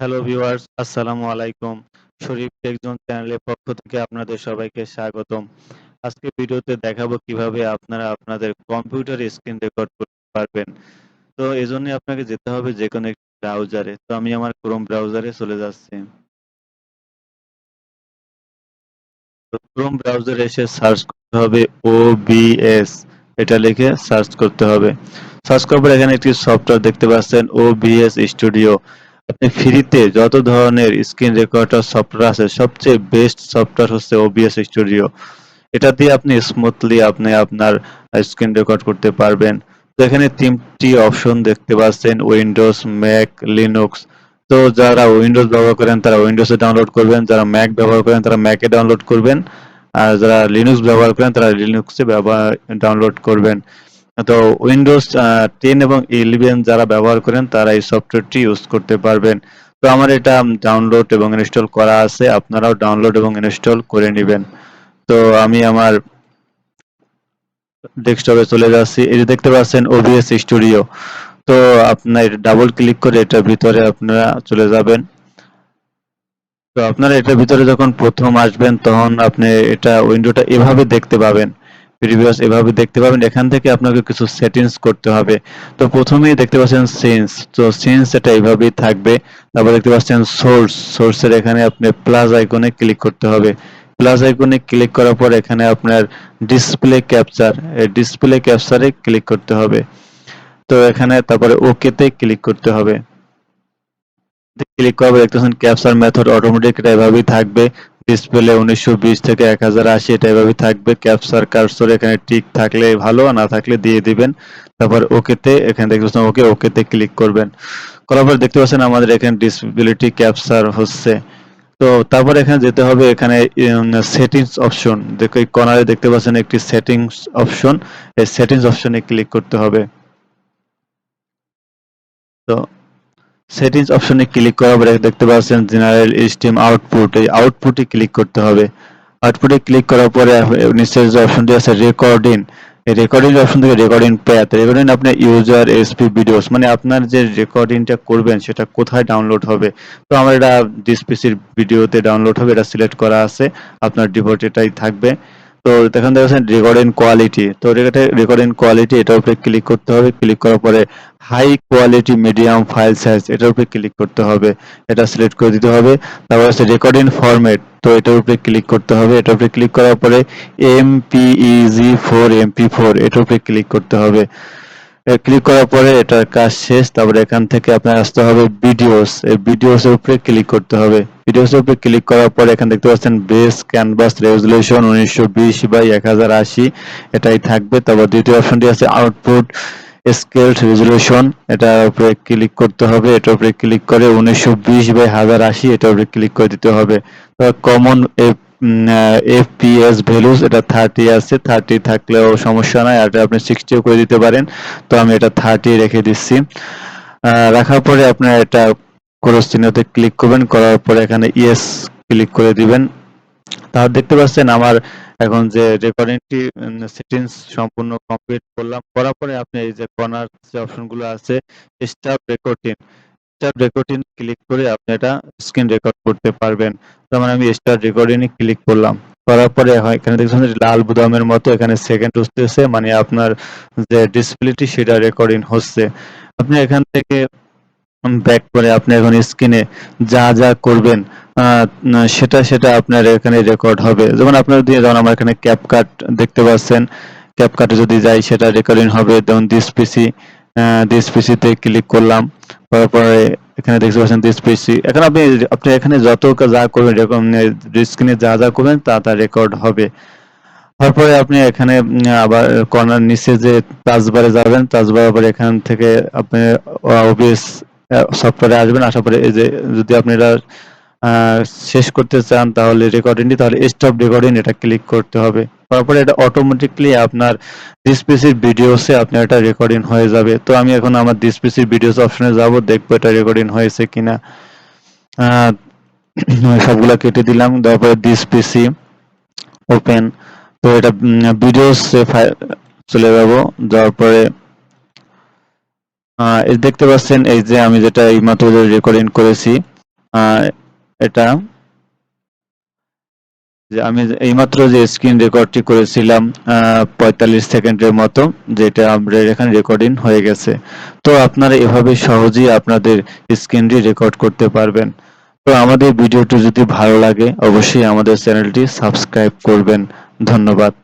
Hello viewers, আসসালামু আলাইকুম। শরীফ take zone চ্যানেলের পক্ষ থেকে আপনাদের সবাইকে স্বাগতম। আজকে ভিডিওতে দেখাবো কিভাবে আপনারা আপনাদের কম্পিউটারে স্ক্রিন রেকর্ড করতে পারবেন। তো এজন্য আপনাকে যেতে হবে যেকোনো একটি ব্রাউজারে। তো আমি আমার ক্রোম ব্রাউজারে চলে যাচ্ছি। তো ক্রোম ব্রাউজারে এসে সার্চ করতে হবে OBS, এটা লিখে সার্চ করতে হবে। সার্চ করার পর এখানে একটি সফটওয়্যার দেখতে পাচ্ছেন OBS স্টুডিও। আপনি ফ্রিতে যত ধরনের স্ক্রিন রেকর্ডার সফটওয়্যার আছে সবচেয়ে বেস্ট সফটওয়্যার হচ্ছে OBS স্টুডিও। এটা দিয়ে আপনি স্মুথলি আপনি আপনার স্ক্রিন রেকর্ড করতে পারবেন। তো এখানে তিনটি অপশন দেখতে পাচ্ছেন, উইন্ডোজ, ম্যাক, লিনুক্স। তো যারা উইন্ডোজ ব্যবহার করেন তারা উইন্ডোজে ডাউনলোড করবেন, যারা ম্যাক ব্যবহার করেন তারা ম্যাকে ডাউনলোড করবেন, আর যারা লিনুক্স ব্যবহার করেন তারা লিনুক্সে ডাউনলোড করবেন। তো উইন্ডোজ 10 এবং 11 যারা ব্যবহার করেন তারা এই সফটওয়্যারটি ইউজ করতে পারবেন। তো আমার এটা ডাউনলোড এবং ইনস্টল করা আছে, আপনারাও ডাউনলোড এবং ইনস্টল করে নেবেন। তো আমি আমার ডেস্কটপে চলে যাচ্ছি। এই যে দেখতে পাচ্ছেন OBS স্টুডিও। তো আপনার ডাবল ক্লিক করে এটার ভিতরে আপনারা চলে যাবেন। তো আপনারা এটার ভিতরে যখন প্রথম আসবেন তখন আপনি এটা উইন্ডোটা এভাবে দেখতে পাবেন। প্রিভিয়াস এভাবে দেখতে পাবেন। এখান থেকে আপনাকে কিছু সেটিংস করতে হবে। তো প্রথমেই দেখতে পাচ্ছেন সিন্স। তো সিন্স এটা এভাবেই থাকবে। তারপর দেখতে পাচ্ছেন সোর্স। সোর্সের এখানে আপনি প্লাস আইকনে ক্লিক করতে হবে। প্লাস আইকনে ক্লিক করার পর এখানে আপনার ডিসপ্লে ক্যাপচার, এই ডিসপ্লে ক্যাপচারে ক্লিক করতে হবে। তো এখানে তারপরে ওকেতে ক্লিক করতে হবে। ক্লিক করবে দেখতেছেন ক্যাপচার মেথড অটোমেটিক, এটা এভাবেই থাকবে। ডিসপ্লে 1920 থেকে 1080 এটা এভাবেই থাকবে। ক্যাপচার কার্সর এখানে টিক থাকলে ভালো, না থাকলে দিয়ে দিবেন। তারপর ওকেতে, এখানে দেখতেছেন ওকেতে ক্লিক করবেন। করার পর দেখতে পাচ্ছেন আমাদের এখানে ডিসপ্লেটি ক্যাপচার হচ্ছে। তো তারপর এখানে যেতে হবে, এখানে সেটিংস অপশন দেখো, এই কর্নারে দেখতে পাচ্ছেন একটি সেটিংস অপশন। এই সেটিংস অপশনে ক্লিক করতে হবে। তো সেটিংস অপশনে ক্লিক করার পরে দেখতে পাচ্ছেন জেনারেল স্ট্রিম আউটপুট, এই আউটপুটে ক্লিক করতে হবে। আউটপুটে ক্লিক করার পরে নিচে যে অপশনটি আছে রেকর্ডিং, এই রেকর্ডিং অপশন থেকে রেকর্ডিং প্যাথ, রেকর্ডিং আপনার ইউজার এসপি ভিডিওস, মানে আপনার যে রেকর্ডিংটা করবেন সেটা কোথায় ডাউনলোড হবে। তো আমার এটা ডিসপিসির ভিডিওতে ডাউনলোড হবে, এটা সিলেক্ট করা আছে। আপনার ডিফল্ট এটাই থাকবে। তো দেখেন দেখেন রেকর্ডিং কোয়ালিটি, তো রেকর্ডিং কোয়ালিটি এটার উপরে ক্লিক করতে হবে। ক্লিক করার পরে high quality medium file size এটার উপরে ক্লিক করতে হবে, এটা সিলেক্ট করে দিতে হবে। তারপর আছে রেকর্ডিং ফরম্যাট, তো এটার উপরে ক্লিক করতে হবে। এটার উপরে ক্লিক করার পরে MPEG 4 MP4 এটার উপরে ক্লিক করতে হবে। ক্লিক করার পরে এটার কাজ শেষ। তারপরে এখান থেকে আপনার আসতে হবে ভিডিওস, এই ভিডিওস এর উপরে ক্লিক করতে হবে। ভিডিওস এর উপরে ক্লিক করার পরে এখানে দেখতে পাচ্ছেন বেস ক্যানভাস রেজুলেশন 1920 বাই 1080 এটাই থাকবে। তারপর দ্বিতীয় অপশনটি আছে আউটপুট স্কেলড রেজুলেশন, এটার উপরে ক্লিক করতে হবে। এটার উপরে ক্লিক করে 1920 বাই 1080 এটার উপরে ক্লিক করে দিতে হবে। কমন FPS ভ্যালুস এটা 30 আছে, 30 থাকলেও সমস্যা নাই, আর আপনি 60ও করে দিতে পারেন। তো আমি এটা 30 রেখে দিচ্ছি। রাখার পরে আপনার এটা ক্রস চিহ্নতে ক্লিক করবেন, করার পরে এখানে ইয়েস ক্লিক করে দিবেন। তাহলে দেখতে পাচ্ছেন আমার এখন যে রেকর্ডিংটি সেটিংস সম্পূর্ণ কমপ্লিট করলাম। করার পরে আপনি এই যে কর্নার যে অপশনগুলো আছে stop recording, start recording click করে আপনি এটা স্ক্রিন রেকর্ড করতে পারবেন। যেমন আমি স্টার্ট রেকর্ডিং এ ক্লিক করলাম। করার পরে এখানে দেখছেন যে লাল বোতামের মতো এখানে সেকেন্ড উঠতেছে, মানে আপনার যে ডিসপ্লেটি সেটা রেকর্ডিং হচ্ছে। আপনি এখান থেকে ব্যাক করে আপনি এখন স্ক্রিনে যা যা করবেন সেটা সেটা আপনার এখানে রেকর্ড হবে। যেমন আপনার দিয়ে, যেমন আমার এখানে ক্যাপকাট দেখতে পাচ্ছেন, ক্যাপকাটে যদি যাই সেটা রেকর্ডিং হবে। যেমন দিস পিসিতে ক্লিক করলাম, করার পরে এখানে দেখতে পাচ্ছেন দিস পিসি। এখন আপনি আপনি এখানে যত যা করবেন এরকম স্ক্রিনে যা যা করবেন তা তা রেকর্ড হবে। তারপরে আপনি এখানে আবার কর্নার নিচে যে টাচবারে যাবেন, টাচবার আবার এখান থেকে আপনি ওবিএস সফটওয়্যারে আসবেন। আসার পরে এই যে যদি আপনি এটা আহ, শেষ করতে চান তাহলে রেকর্ডিংটি, তাহলে স্টপ রেকর্ডিং এটা ক্লিক করতে হবে। তারপরে এটা অটোমেটিকলি আপনার ডিসপিসির ভিডিওসে আপনার এটা রেকর্ডিং হয়ে যাবে। তো আমি এখন আমার ডিসপিসির ভিডিওস অপশনে যাব, দেখবো এটা রেকর্ডিং হয়েছে কিনা। আহ, সবগুলা কেটে দিলাম, তারপরে ডিসপিসি ওপেন। তো এটা ভিডিওস চলে যাব, যাওয়ার পরে এই দেখতে পাচ্ছেন এই যে আমি যেটা এইমাত্র রেকর্ডিং করেছি এটা যে আমি এইমাত্র যে স্ক্রিন রেকর্ডটি করেছিলাম 45 সেকেন্ডের মতো, যেটা আমরা এখানে রেকর্ডিং হয়ে গেছে। তো আপনারা এভাবে সহজেই আপনাদের স্ক্রিনটি রেকর্ড করতে পারবেন। তো আমাদের ভিডিওটি যদি ভালো লাগে অবশ্যই আমাদের চ্যানেলটি সাবস্ক্রাইব করবেন। ধন্যবাদ।